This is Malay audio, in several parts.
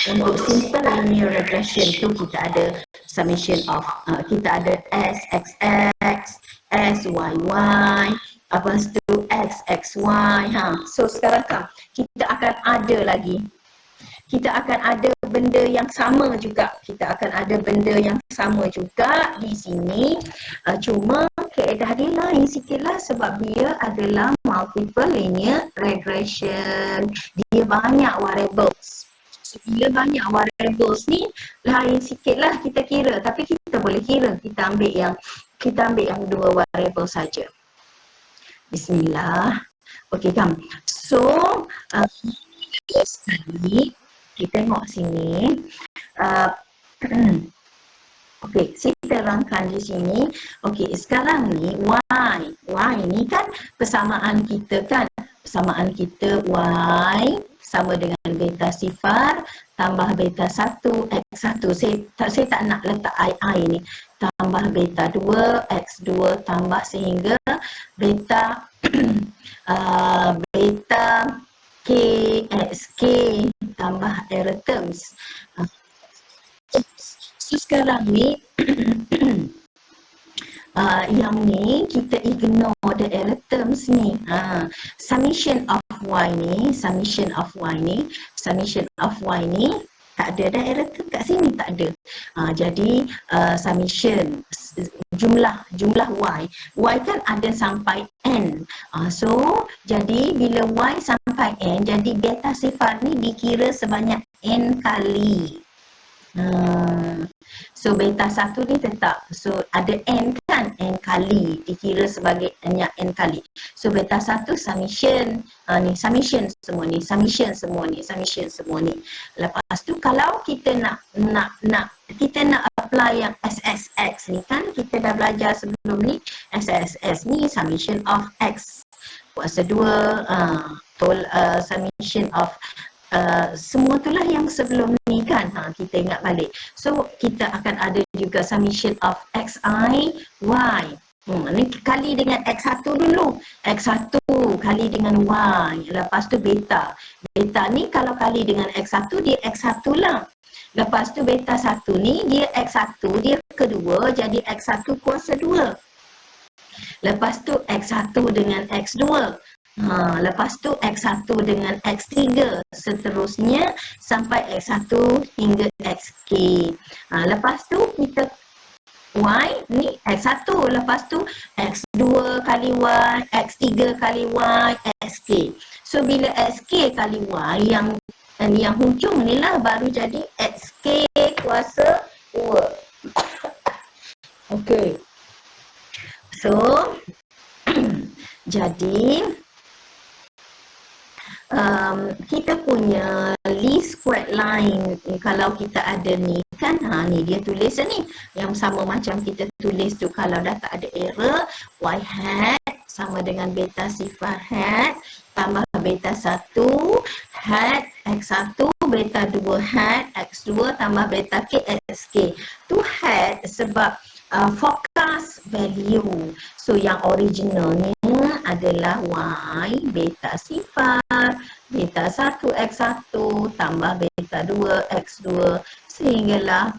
Untuk simple linear regression tu kita ada summation of kita ada S, X, X, S, Y, Y, lepas tu X, X, Y. So sekarang kan kita akan ada lagi. Kita akan ada benda yang sama juga. Kita akan ada benda yang sama juga di sini. Cuma keadaan dia lain sikit lah sebab dia adalah multiple linear regression. Dia banyak variables. So, bila banyak variables ni lain sikit lah kita kira. Tapi kita boleh kira. Kita ambil yang 2 variable saja. Bismillah. Okey kan. So, sekali kita tengok sini. Okey, saya terangkan di sini. Okey, sekarang ni Y. Y ni kan persamaan kita kan. Persamaan kita Y sama dengan beta sifar tambah beta 1 X1. Saya tak nak letak I ni. Tambah beta 2 X2 tambah sehingga beta beta K XK tambah error terms. So sekarang ni yang ni kita ignore the error terms ni. Summation of Y ni tak ada dah error term kat sini, tak ada. Jadi summation jumlah Y. Y kan ada sampai N. So jadi bila Y sampai N, jadi beta sifar ni dikira sebanyak N kali. So beta 1 ni tetap. So ada N kan, N kali dikira sebagai N kali. So beta 1 summation ni, summation semua ni. Lepas tu kalau kita nak apply yang SSX ni kan, kita dah belajar sebelum ni. SSX ni summation of X kuasa 2 summation of semua itulah yang sebelum ni kan. Kita ingat balik. So kita akan ada juga summation of xi y. Ni kali dengan x1 dulu. X1 kali dengan y. Lepas tu beta. Beta ni kalau kali dengan x1 dia x1 lah. Lepas tu beta 1 ni dia x1 dia kedua jadi x1 kuasa 2. Lepas tu x1 dengan x2. Lepas tu X1 dengan X3, seterusnya sampai X1 hingga XK. Lepas tu kita Y ni X1, lepas tu X2 kali Y, X3 kali Y, XK. So bila XK kali Y yang hujung ni lah baru jadi XK kuasa 2. Okay. So jadi kita punya least squared line kalau kita ada ni kan, ni dia tulis ni yang sama macam kita tulis tu. Kalau dah tak ada error, y hat sama dengan beta sifar hat tambah beta 1 hat x1 beta 2 hat x2 tambah beta k xk. Tu hat sebab forecast value. So yang originalnya adalah y beta sifar beta 1 x1 tambah beta 2 x2 sehinggalah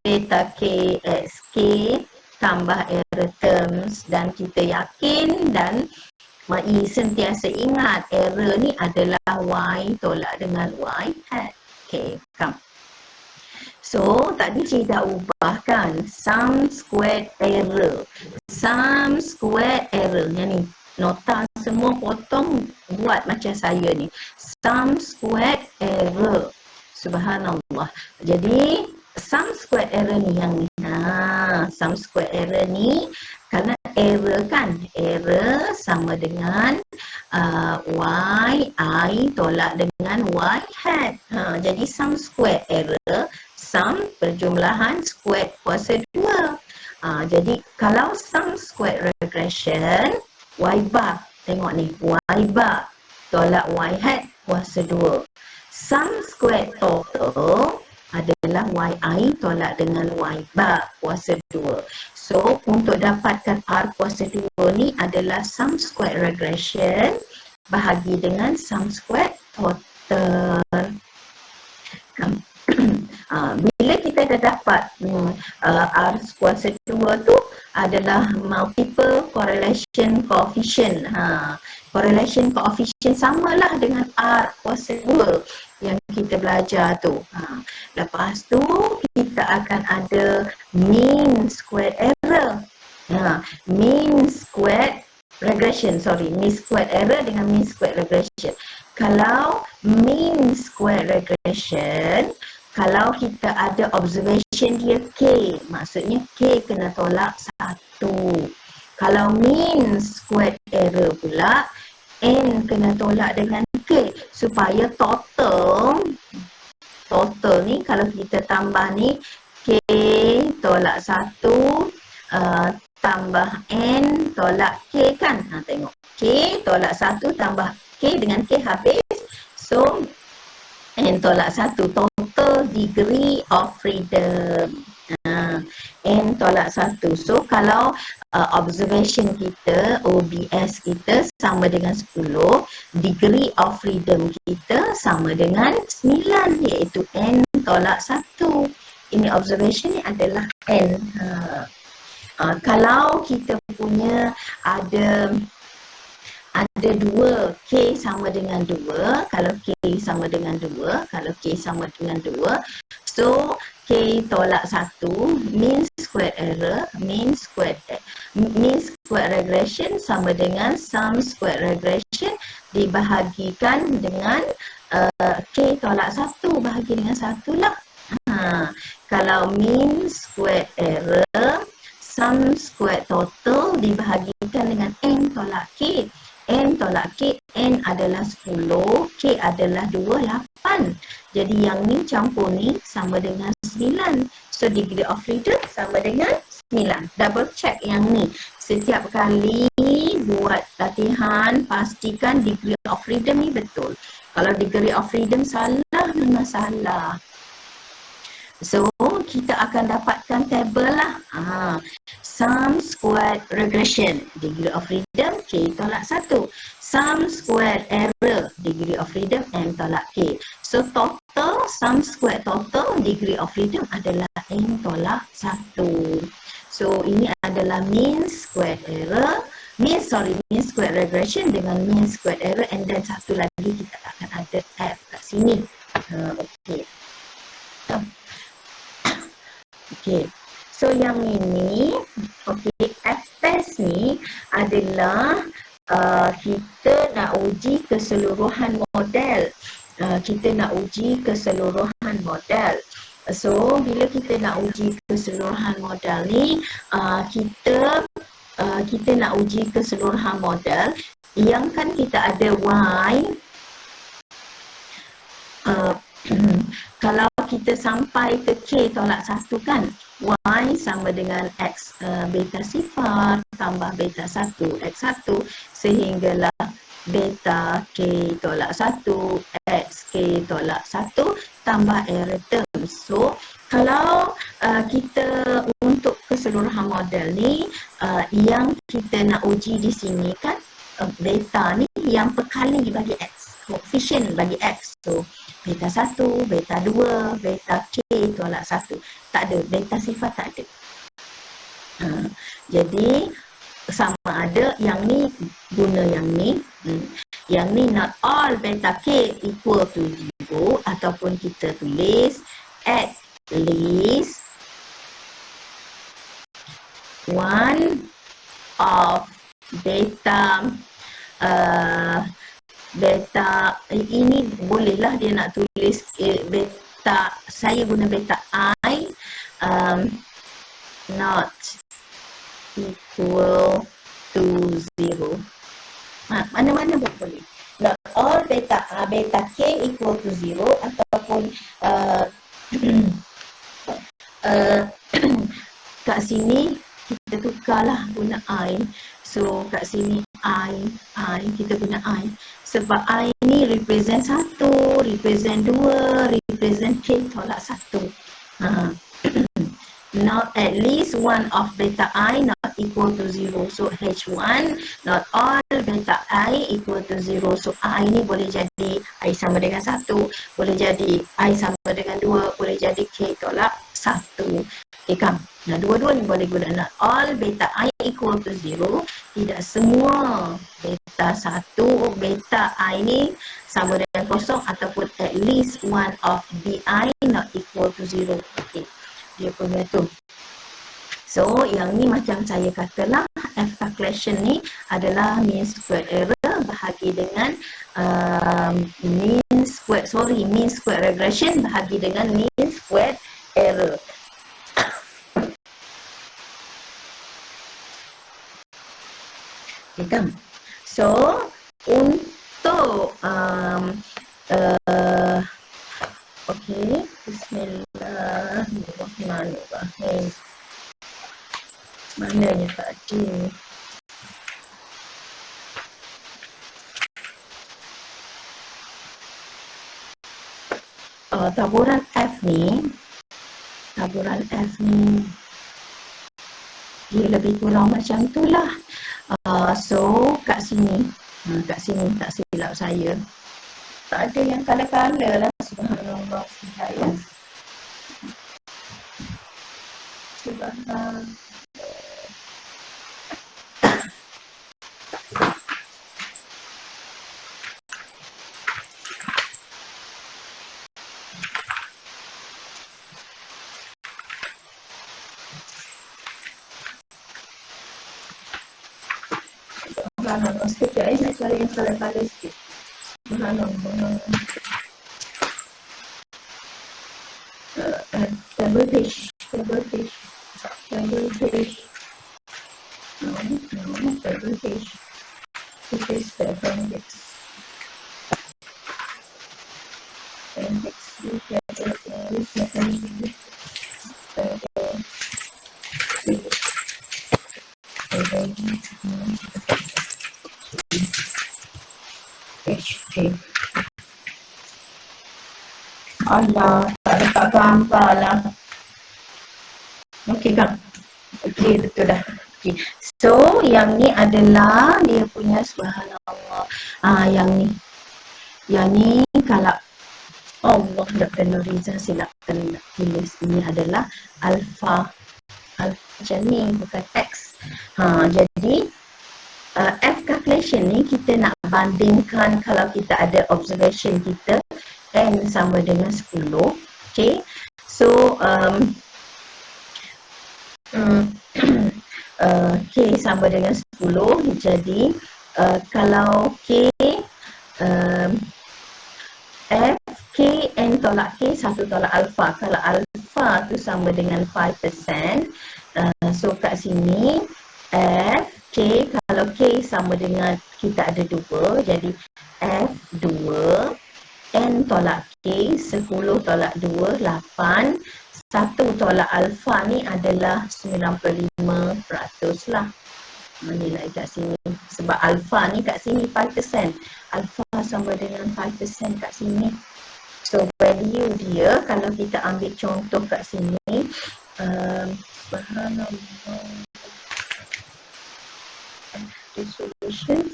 beta k xk tambah error terms, dan kita yakin dan sentiasa ingat error ni adalah y tolak dengan y hat. Okay, come. So, tadi saya dah ubahkan sum squared error. Sum squared error. Yang ni, nota semua potong buat macam saya ni. Sum squared error. Subhanallah. Jadi, sum squared error ni yang ni. Sum squared error ni, kerana error kan, error sama dengan y, I tolak dengan y hat. Jadi, sum squared error, sum perjumlahan squared kuasa 2. Jadi kalau sum squared regression, y bar, tengok ni, y bar tolak y hat kuasa 2. Sum squared total adalah yi tolak dengan y bar kuasa 2. So untuk dapatkan r kuasa 2 ni adalah sum squared regression bahagi dengan sum squared total. Bila kita dah dapat R kuasa 2 tu adalah multiple correlation coefficient. Correlation coefficient samalah dengan R kuasa 2 yang kita belajar tu. Lepas tu kita akan ada mean squared error. Mean squared regression, mean squared error dengan mean squared regression. Kalau mean squared regression, kalau kita ada observation dia K, maksudnya K kena tolak 1. Kalau mean squared error pula, N kena tolak dengan K supaya total ni kalau kita tambah ni K tolak 1 tambah N tolak K kan. Tengok K tolak 1 tambah K dengan K habis. So N tolak 1 total degree of freedom. N tolak 1. So kalau observation kita, OBS kita sama dengan 10, degree of freedom kita sama dengan 9, iaitu N tolak 1. Ini observation ni adalah N. Kalau kita punya ada 2, K sama dengan 2, kalau K sama dengan 2, so K tolak 1, mean squared error, mean squared regression sama dengan sum squared regression dibahagikan dengan K tolak 1, bahagi dengan 1 lah. Kalau mean squared error, sum squared total dibahagikan dengan N tolak K. N tolak K, N adalah 10, K adalah 2, 8. Jadi yang ni campur ni sama dengan 9. So degree of freedom sama dengan 9. Double check yang ni. Setiap kali buat latihan, pastikan degree of freedom ni betul. Kalau degree of freedom salah, memang salah. So, kita akan dapatkan table lah. Sum squared regression, degree of freedom, K tolak 1. Sum squared error, degree of freedom, M tolak K. So, total, sum squared total, degree of freedom adalah M tolak 1. So, ini adalah mean squared error, mean squared regression dengan mean squared error, and then satu lagi kita akan ada F kat sini. Okay. So yang ini, F test ni adalah kita nak uji keseluruhan model. So bila kita nak uji keseluruhan model ni, kita nak uji keseluruhan model yang kan kita ada Y. Kalau kita sampai ke K tolak 1 kan, Y sama dengan X beta sifar tambah beta 1 X1 sehinggalah beta K tolak 1 X K tolak 1 tambah error term. So kalau kita untuk keseluruhan model ni, yang kita nak uji di sini kan, beta ni yang perkali bagi X, koefisien bagi X. So beta 1, beta 2, beta K tolak 1. Tak ada, beta sifar tak ada. Jadi sama ada yang ni guna yang ni. Yang ni not all beta K equal to 0, ataupun kita tulis at least one of beta ini bolehlah dia nak tulis beta, saya guna beta I not equal to 0. Mana-mana boleh. Not all beta K equal to 0, ataupun kat sini kita tukarlah guna I. So kat sini I kita guna I. Sebab I ni represent 1, represent 2, represent K tolak 1. not at least one of beta I not equal to 0. So H1 not all beta I equal to 0. So I ni boleh jadi I sama dengan 1, boleh jadi I sama dengan 2, boleh jadi K tolak 1. Okay kan? Nah, dua-dua ni boleh guna. Not all beta I equal to 0. Tidak semua beta 1, beta I ni sama dengan kosong ataupun at least one of BI not equal to 0. Okay. Dia punya tu. So, yang ni macam saya katalah, F calculation ni adalah mean square error bahagi dengan mean square regression bahagi dengan mean square error. Okay. So, untuk okay, bismillahirrahmanirrahim. Mananya tadi? Taburan F ni dia lebih kurang macam tu lah. So kat sini tak silap saya, tak ada yang kala-kala lah. Subhanallah, Subhanallah. Sekejap nak cari yang kala-kala sikit. Subhanallah. Double fish. No, double fish. This is the appendix. Allah, tak gambar lah. Okey kan? Okey, betul dah. Okay. So, yang ni adalah dia punya subhanallah. Yang ni kalau Allah, Dr. Nuriza silap tulis, ini adalah alpha macam ni, bukan X. Jadi F calculation ni kita nak bandingkan kalau kita ada observation kita N sama dengan 10. Okay. So K sama dengan 10. Jadi kalau K F K N tolak K 1 tolak alpha. Kalau alpha tu sama dengan 5%, so kat sini F K, kalau K sama dengan kita ada 2, jadi F 2, N tolak K 10 tolak 2 8, 1 tolak alpha ni adalah 95% lah. Nilai kat sini sebab alpha ni kat sini 5%, alpha sama dengan 5% kat sini. So value dia kalau kita ambil contoh kat sini, subhanallah, resolution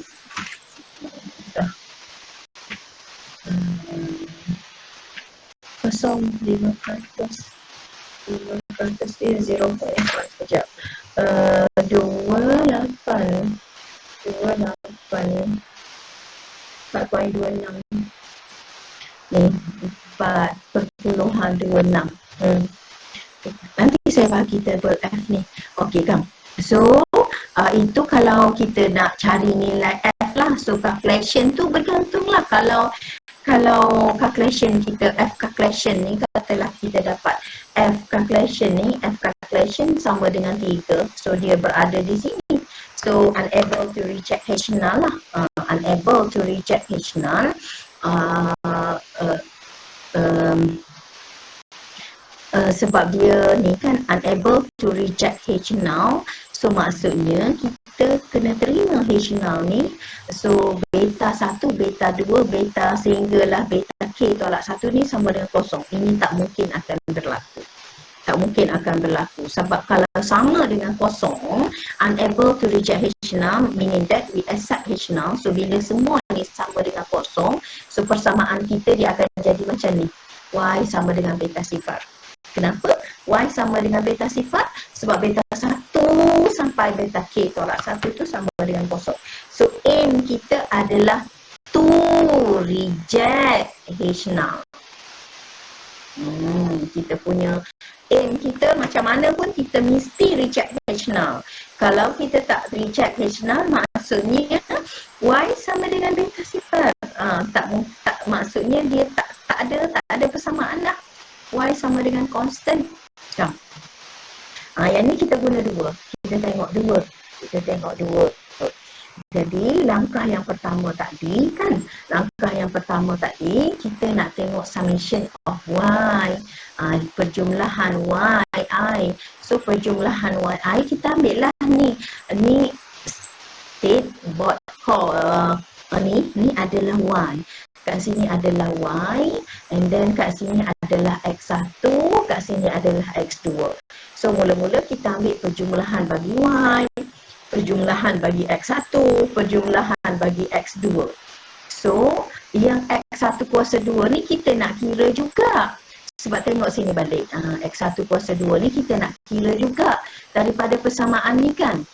0.5% dia 0.5 sekejap. 4.26 ni 4.26. Nanti saya bagi table F ni. Okey kan? So itu kalau kita nak cari nilai F lah. So calculation tu bergantung lah. Kalau calculation kita F calculation ni, katalah kita dapat F calculation ni, F calculation sama dengan 3. So dia berada di sini. So unable to reject H null lah. Unable to reject H null. Sebab dia ni kan unable to reject H null. So maksudnya kita kena terima H null ni. So beta 1, beta 2, beta sehinggalah beta K tolak 1 ni sama dengan kosong. Ini tak mungkin akan berlaku. Tak tak mungkin akan berlaku. Sebab kalau sama dengan kosong, unable to reject H0, meaning that we accept H0. So bila semua ni sama dengan kosong, so persamaan kita dia akan jadi macam ni. Y sama dengan beta sifar. Kenapa? Y sama dengan beta sifar? Sebab beta 1 sampai beta K tolak 1 tu sama dengan kosong. So aim kita adalah to reject H0. Kita punya aim kita macam mana pun kita mesti reject H0. Kalau kita tak reject H0, maksudnya Y sama dengan beta sifar. Tak maksudnya dia tak ada persamaan lah. Y sama dengan constant. Yang ni kita guna dua. Kita tengok dua. Jadi langkah yang pertama tadi kita nak tengok summation of Y, perjumlahan YI. So perjumlahan YI kita ambil lah ni state bot call, ni adalah Y. Kat sini adalah Y, and then kat sini adalah X1, kat sini adalah X2. So mula-mula kita ambil perjumlahan bagi Y, perjumlahan bagi X1, perjumlahan bagi X2. So yang X1 kuasa 2 ni kita nak kira juga. Sebab tengok sini balik, X1 kuasa 2 ni kita nak kira juga daripada persamaan ni kan.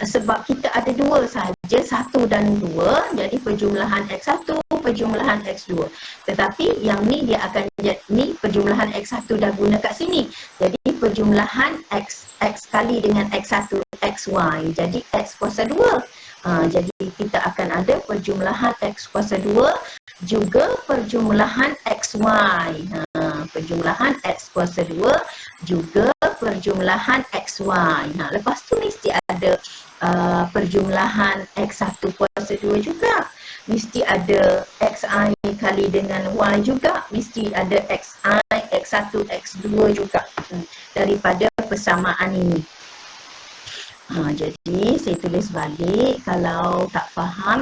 Sebab kita ada dua sahaja, 1 dan 2, jadi perjumlahan X1, perjumlahan X2. Tetapi yang ni dia akan jadi, ni perjumlahan X1 dah guna kat sini. Jadi perjumlahan X kali dengan X1, XY. Jadi X kuasa 2. Jadi kita akan ada perjumlahan X kuasa 2 juga perjumlahan XY. Perjumlahan X kuasa 2 juga perjumlahan XY. Lepas tu mesti ada perjumlahan X1 kuasa 2 juga. Mesti ada XI kali dengan Y juga. Mesti ada XI, X1, X2 juga. Daripada persamaan ini. Jadi saya tulis balik kalau tak faham.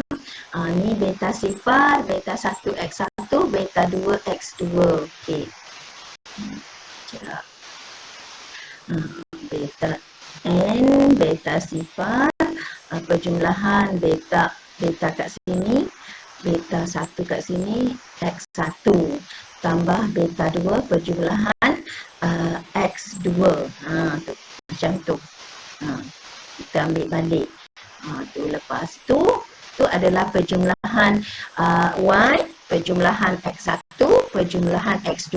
Ni beta sifar, beta 1 X1, beta 2 X2. Okey. Beta N, beta sifar, perjumlahan beta kat sini, beta 1 kat sini, X1 tambah beta 2 perjumlahan X2. Tu, macam tu. Kita ambil balik. Tu lepas tu adalah perjumlahan Y, perjumlahan X1, perjumlahan X2.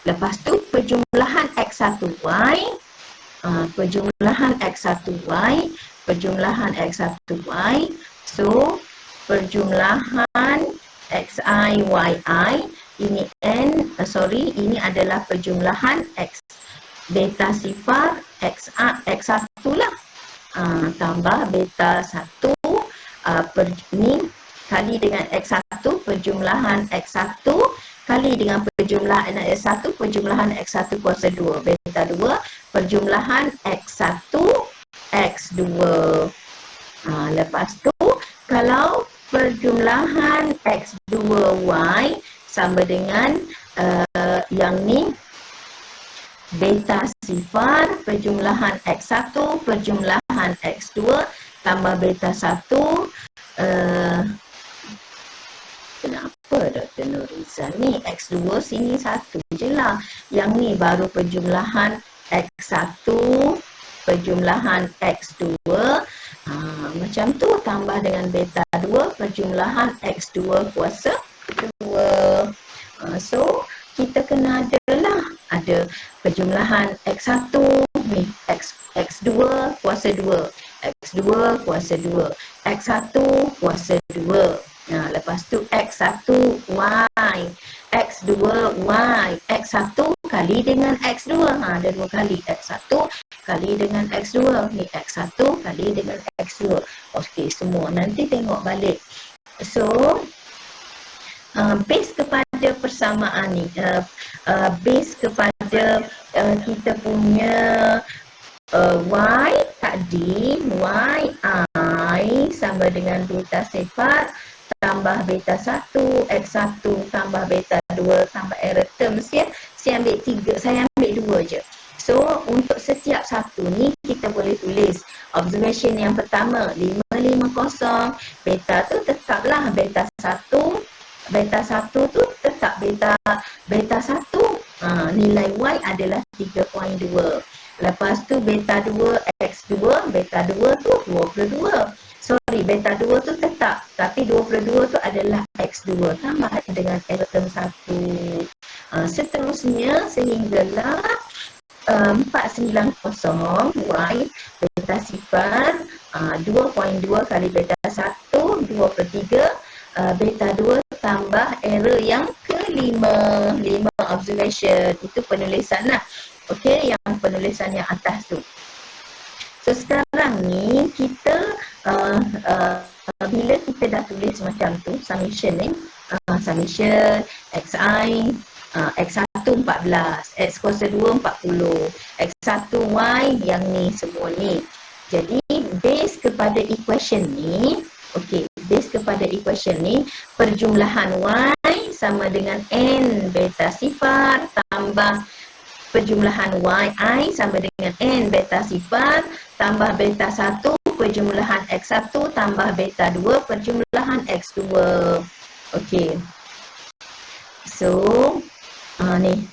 Lepas tu perjumlahan X1Y, perjumlahan X1Y, perjumlahan X1Y. So perjumlahan XIYI, ini ini adalah perjumlahan X beta sifar X1 lah. Tambah beta 1 ni kali dengan X1 perjumlahan X1 kali dengan perjumlahan X1 perjumlahan X1 kuasa 2 beta 2 perjumlahan X1 X2. Lepas tu kalau perjumlahan X2Y sama dengan yang ni beta sifar perjumlahan X1 perjumlahan X2 tambah beta 1. Kenapa Dr. Nuriza ni X2 sini 1 je lah. Yang ni baru perjumlahan X1 perjumlahan X2. Macam tu tambah dengan beta 2 perjumlahan X2 kuasa 2. So kita kena ada perjumlahan X1 ni X2 kuasa 2, X2 kuasa 2, X1 kuasa 2. Lepas tu X1Y, X2Y, X1 kali dengan X2. Ada 2 kali X1 kali dengan X2. Ni X1 kali dengan X2. Okey, semua nanti tengok balik. So base kepada persamaan ni, base kepada kita punya Y tadi, YI sama dengan beta sifar tambah beta 1, X1 tambah beta 2 tambah error terms ya. Saya ambil ni kita boleh tulis observation yang pertama 550, beta tu tetaplah beta 1. Beta 1 tu tetap beta 1. Nilai Y adalah 3.2. Lepas tu beta 2 X2, beta 2 tu 22. Sorry, beta 2 tu tetap, tapi 22 tu adalah X2 tambah dengan error 1. Seterusnya sehinggalah 490 Y beta sifar 2.2 kali beta 1 2/3 beta 2 tambah error yang kelima, 5 observation. Itu penulisan lah. Okey, yang penulisan yang atas tu. So sekarang ni kita bila kita dah tulis macam tu summation ni, summation xi x1 14, x kuasa 2 40, x1 y yang ni semua ni. Jadi base kepada equation ni, okey, base kepada equation ni perjumlahan y sama dengan n beta sifar tambah perjumlahan yi sama dengan n beta sifar tambah beta 1 perjumlahan x1 tambah beta 2 perjumlahan x2. Okey. So, ni.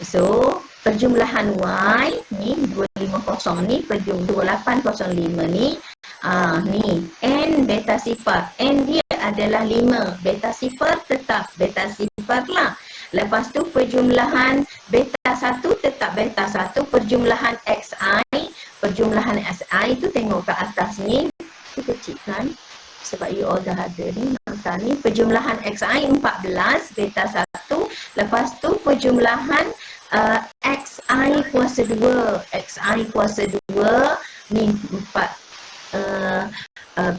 So, perjumlahan y ni 250 ni 2805 ni ni n beta sifar. N dia adalah 5. Beta sifar tetap beta sifar lah. Lepas tu perjumlahan beta 1 tetap beta 1, perjumlahan xi, perjumlahan xi tu tengok ke atas ni, tu kecil kan? Sebab you all dah ada ni, maka ni perjumlahan xi 14, beta 1, lepas tu perjumlahan xi kuasa 2, xi kuasa 2 ni 4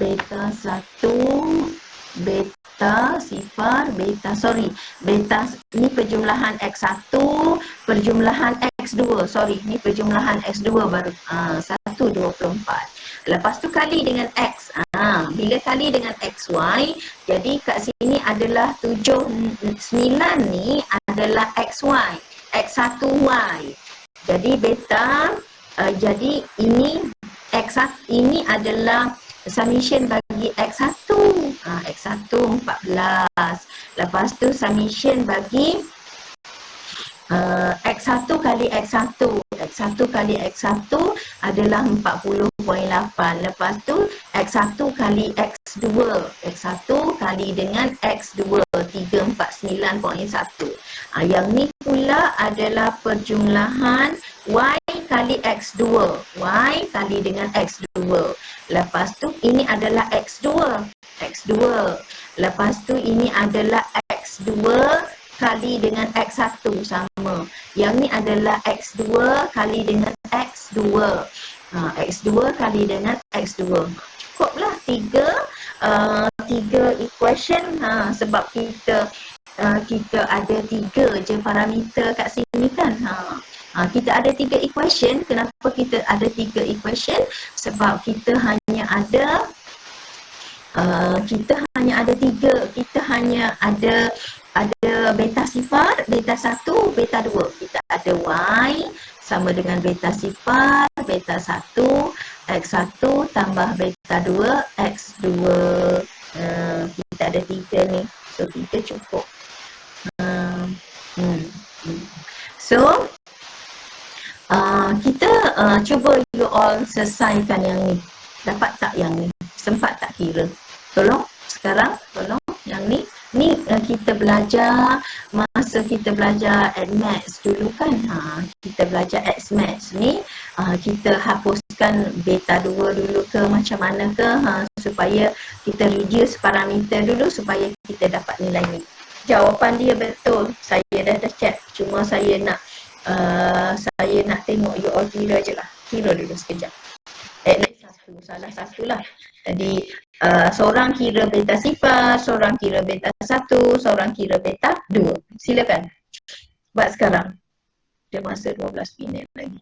beta 1 beta sifar beta beta ni perjumlahan x1 perjumlahan x2, ni perjumlahan x2 baru 124. Lepas tu kali dengan x. Bila kali dengan xy, jadi kat sini adalah 9 ni adalah xy, x1y. Jadi beta jadi ini x1 ini adalah summation bagi x1. X1 14. Lepas tu summation bagi X1 kali X1. X1 kali X1 adalah 40.8. Lepas tu X1 kali X2. X1 kali dengan X2 349.1. Yang ni pula adalah perjumlahan Y kali X2. Y kali dengan X2. Lepas tu ini adalah X2. X2. Lepas tu ini adalah X2 kali dengan X1 sama. Yang ni adalah X2 kali dengan X2. X2 kali dengan X2. Cukuplah 3 equation sebab kita ada 3 je parameter kat sini kan. Kita ada 3 equation. Kenapa kita ada 3 equation? Sebab kita hanya ada 3. Kita hanya ada beta sifar, beta 1, beta 2. Kita ada Y sama dengan beta sifar, beta 1, X1 tambah beta 2, X2. Kita ada 3 ni. So, 3 cukup. So, kita cuba you all selesaikan yang ni. Dapat tak yang ni? Sempat tak kira? Tolong sekarang, tolong yang ni. Ni kita belajar masa kita belajar Admaths dulu kan. Kita belajar Admaths ni kita hapuskan beta 2 dulu ke macam mana ke supaya kita reduce parameter dulu supaya kita dapat nilai ni. Jawapan dia betul. Saya dah check. Cuma saya nak tengok you all kira je lah. Kira dulu sekejap. Salah satu lah. Jadi seorang kira beta sifar, seorang kira beta 1, seorang kira beta 2. Silakan. Buat sekarang. Ada masa 12 minit lagi.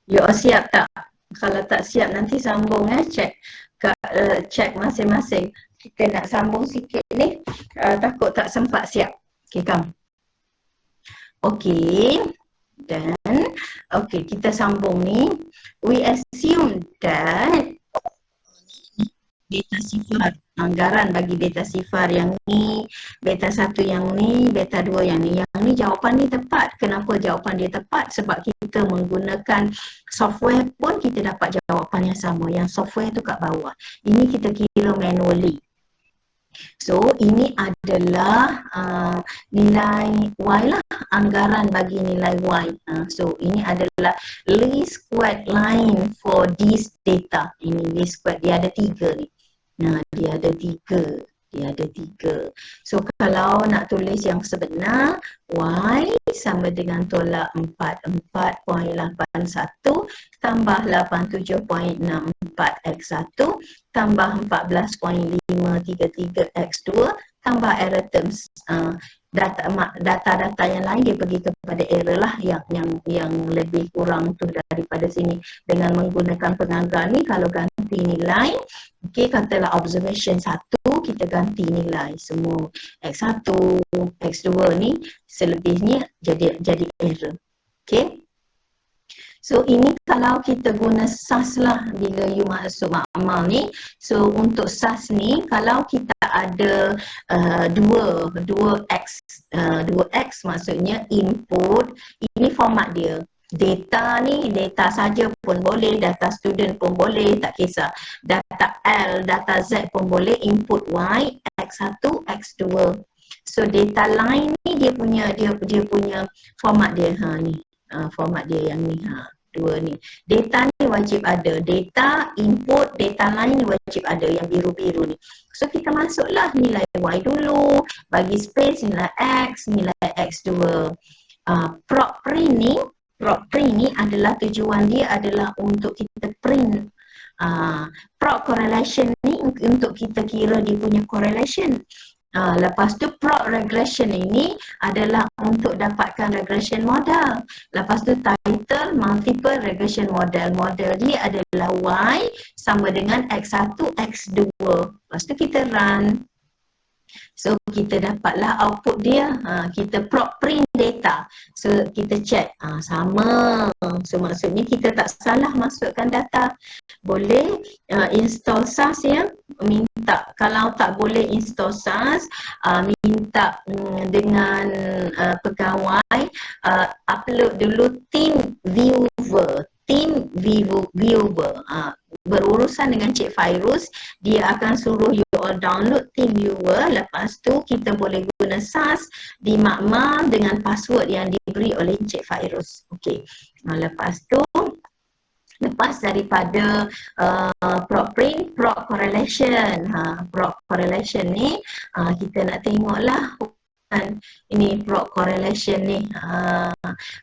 You all siap tak? Kalau tak siap nanti sambung check masing-masing. Kita nak sambung sikit ni, takut tak sempat siap. Okay, come. Okay, dan okay, kita sambung ni. We assume that beta sifar, anggaran bagi beta sifar yang ni, beta 1 yang ni, beta 2 yang ni. Yang ni jawapan ni tepat. Kenapa jawapan dia tepat? Sebab kita menggunakan software pun kita dapat jawapan yang sama. Yang software tu kat bawah. Ini kita kira manually. So, ini adalah nilai Y lah, anggaran bagi nilai Y. So, ini adalah least squared line for this data. Ini least squared, dia ada 3 ni. Nah, dia ada 3. Dia ada 3. So, kalau nak tulis yang sebenar, Y sama dengan tolak 44.81 tambah 87.64 X1 tambah 14.533 X2 tambah error terms. Data-data yang lain dia pergi kepada error lah yang lebih kurang tu daripada sini. Dengan menggunakan penganggar ni, kalau ganti nilai, okay, katalah observation 1, kita ganti nilai semua X1, X2 ni, selebihnya jadi error. Okay. So ini kalau kita guna SAS lah bila you masuk makmal ni. So untuk SAS ni kalau kita ada dua X maksudnya input, ini format dia. Data ni, data saja pun boleh, data student pun boleh, tak kisah. Data L, data Z pun boleh, input Y, X1, X2. So data line ni dia punya format dia ni. Format dia yang ni, dua ni. Data ni wajib ada. Data, input, data line ni wajib ada yang biru-biru ni. So kita masuklah nilai Y dulu, bagi space nilai X, nilai X2. Prop print ni adalah tujuan dia adalah untuk kita print. Prop correlation ni untuk kita kira dia punya correlation. Lepas tu prop regression ini adalah untuk dapatkan regression model. Lepas tu title multiple regression model. Model dia adalah Y sama dengan X1, X2. Lepas tu kita run. So kita dapatlah output dia. Kita prop print data. So kita check sama. So maksudnya kita tak salah masukkan data. Boleh install SAS ya. Minta, kalau tak boleh install SAS, minta dengan pegawai upload dulu team viewer. Berurusan dengan Cik Fairuz, dia akan suruh you all download team viewer. Lepas tu kita boleh guna SAS di makmal dengan password yang diberi oleh Cik Fairuz. Okey. Lepas tu, lepas daripada prop print, prop correlation. Prop correlation ni kita nak tengoklah ini prop correlation ni.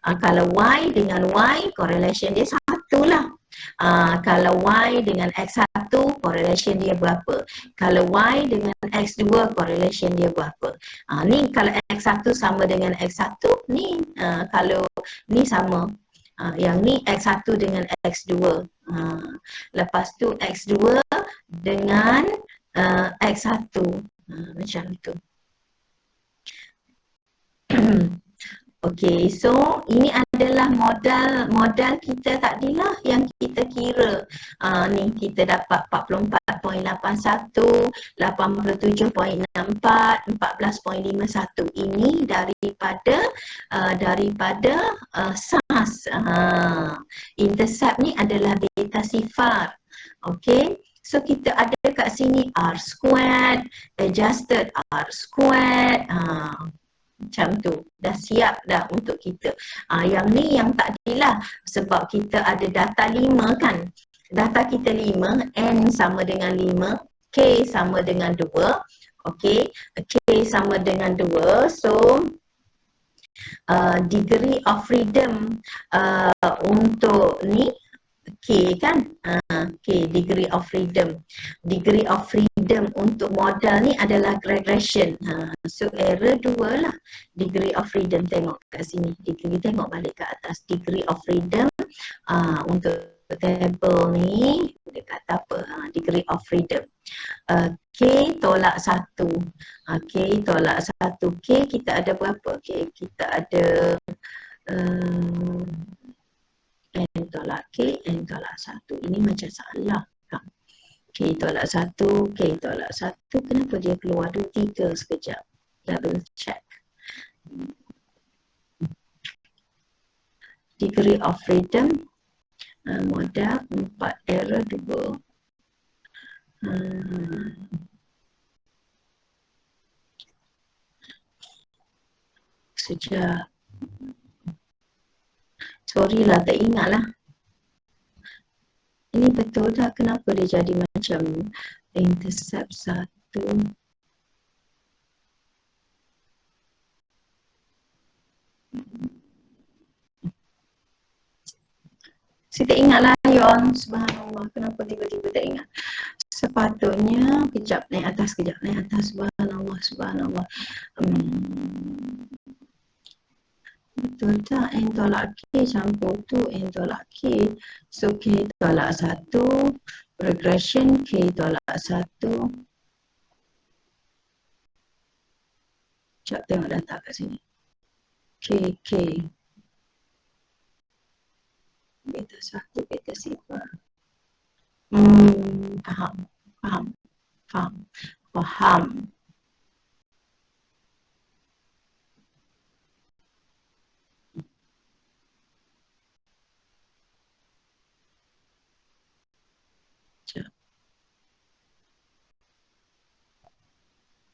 Kalau Y dengan Y, correlation dia satu lah. Kalau Y dengan X1, correlation dia berapa? Kalau Y dengan X2, correlation dia berapa? Ni kalau X1 sama dengan X1, ni kalau ni sama. Yang ni X1 dengan X2. Lepas tu X2 dengan X1. Macam tu. Okey, so ini adalah modal kita tadilah yang kita kira. Ni kita dapat 44.81, 87.64, 14.51. Ini daripada SAS. Intercept ni adalah beta sifar. Okey. So kita ada kat sini R squared, adjusted R squared. Macam tu, dah siap dah untuk kita. Yang ni yang tadilah sebab kita ada data 5 kan. Data kita 5, N sama dengan 5, K sama dengan 2. Okey, K sama dengan 2. So degree of freedom untuk ni K kan, K degree of freedom. Degree of freedom untuk modal ni adalah regression. So error 2 lah. Degree of freedom tengok kat sini. Degree tengok balik ke atas. Degree of freedom untuk table ni dia kata apa, degree of freedom. K tolak 1. K tolak 1. K kita ada berapa? K kita ada N tolak K, N tolak 1. Ini macam salah. K tolak 1, K tolak 1. Kenapa dia keluar 2, 3 sekejap? Double check. Degree of freedom. Modal 4, error 2. Sekejap. Sorry lah, tak ingat lah. Ini betul tak? Kenapa dia jadi macam intercept 1? Saya tak ingat lah, Yon. Subhanallah, kenapa tiba-tiba tak ingat? Sepatutnya, kejap naik atas, Subhanallah, subhanallah. Betul tak? N tolak K campur tu N tolak K. So K tolak 1. Regression K tolak 1. Sekejap tengok data kat sini. K. Beta 1, beta sifar. Faham.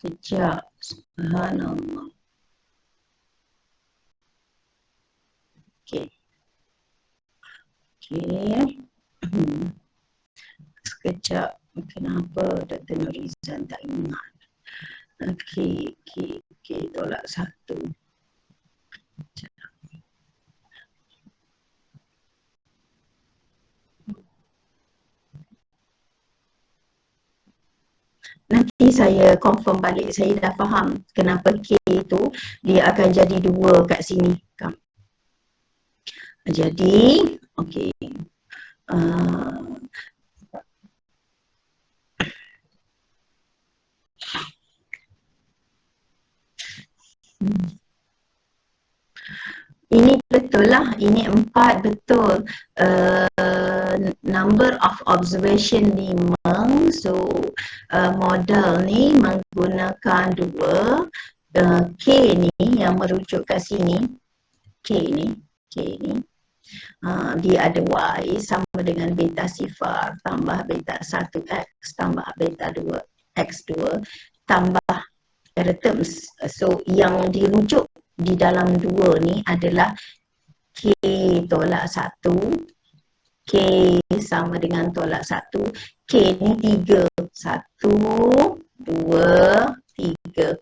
Kejap. Subhanallah. Okay. Sekejap. Kenapa Dr. Nurizan tak ingat? K tolak 1. Nanti saya confirm balik, saya dah faham kenapa K tu dia akan jadi 2 kat sini. Jadi, okey. Ini betul lah, ini 4 betul. Number of observation 5, so model ni menggunakan 2. K ni yang merujuk kat sini, K ni dia ada Y sama dengan beta sifar tambah beta 1X tambah beta 2X2 tambah error terms. So yang dirujuk di dalam 2 ni adalah K tolak 1, K sama dengan tolak 1, K ni 3, 1, 2, 3.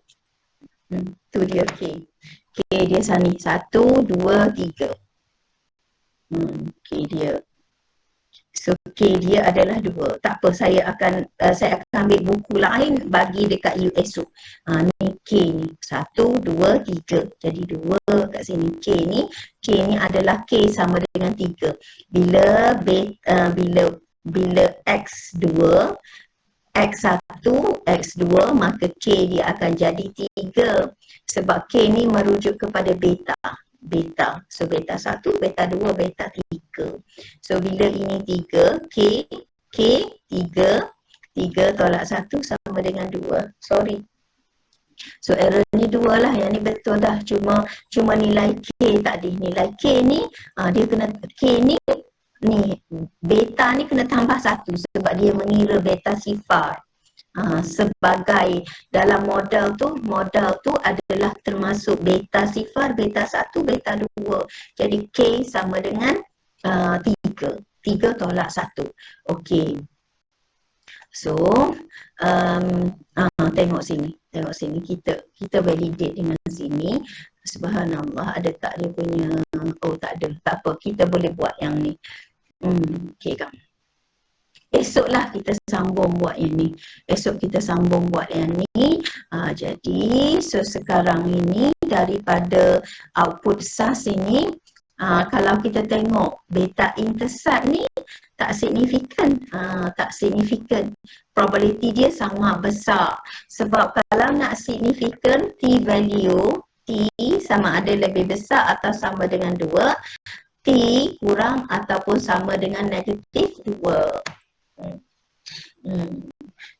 Tu dia K. K dia sana 1, 2, 3. K dia. So K dia adalah 2. Tak apa, saya akan ambil buku lain bagi dekat USO. Ni K ni 1, 2, 3. Jadi 2 kat sini. K ni adalah K sama dengan 3. Bila X2 X1, X2, maka K dia akan jadi 3. Sebab K ni merujuk kepada beta. So beta 1, beta 2, beta 3. So bila ini 3, K 3 tolak 1 sama dengan 2. Sorry. So error ni 2 lah, yang ni betul dah. Cuma nilai K tadi. Nilai K ni, dia kena, K ni beta ni kena tambah 1 sebab dia mengira beta sifar. Sebagai dalam modal tu adalah termasuk beta sifar, beta 1, beta 2. Jadi K sama dengan 3 tolak 1. Okey. So tengok sini kita validate dengan sini. Subhanallah, ada tak dia punya? Oh, tak ada. Tak apa, kita boleh buat yang ni. Okey kan. Esoklah kita sambung buat yang ni. Jadi, so sekarang ini daripada output SAS ini, Kalau kita tengok beta intercept ni tak signifikan, tak signifikan. Probability dia sangat besar. Sebab kalau nak signifikan T value, T sama ada lebih besar atau sama dengan 2, T kurang ataupun sama dengan negatif 2.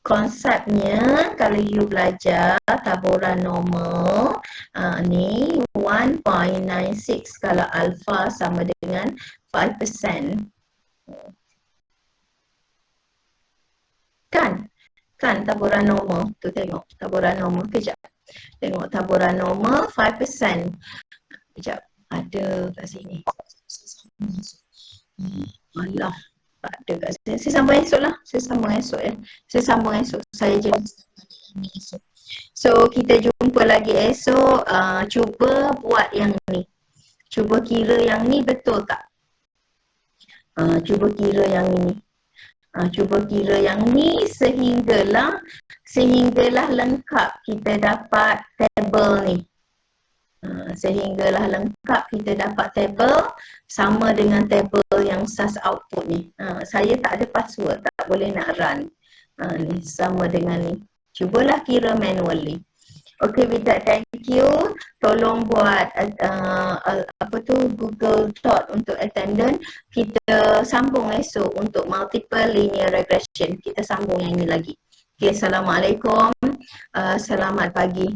Konsepnya kalau you belajar taburan normal ni 1.96 kalau alpha sama dengan 5%. Kan taburan normal tu, tengok taburan normal kejap. Tengok taburan normal 5%. Kejap, ada kat sini. Alah, tak ada kat sini. Saya sambung esok lah. Saya sambung esok. Saya jenis esok. So, kita jumpa lagi esok. Cuba buat yang ni. Cuba kira yang ni betul tak? Cuba kira yang ni. Cuba kira yang ni sehinggalah lengkap kita dapat tabel ni. Sehinggalah lengkap kita dapat tabel sama dengan tabel yang SAS output ni. Saya tak ada password, tak boleh nak run. Ni sama dengan ni. Cubalah kira manually. Okay, with that, thank you. Tolong buat Google Doc untuk attendance. Kita sambung esok untuk multiple linear regression. Kita sambung yang ini lagi. Okay, Assalamualaikum. Selamat pagi.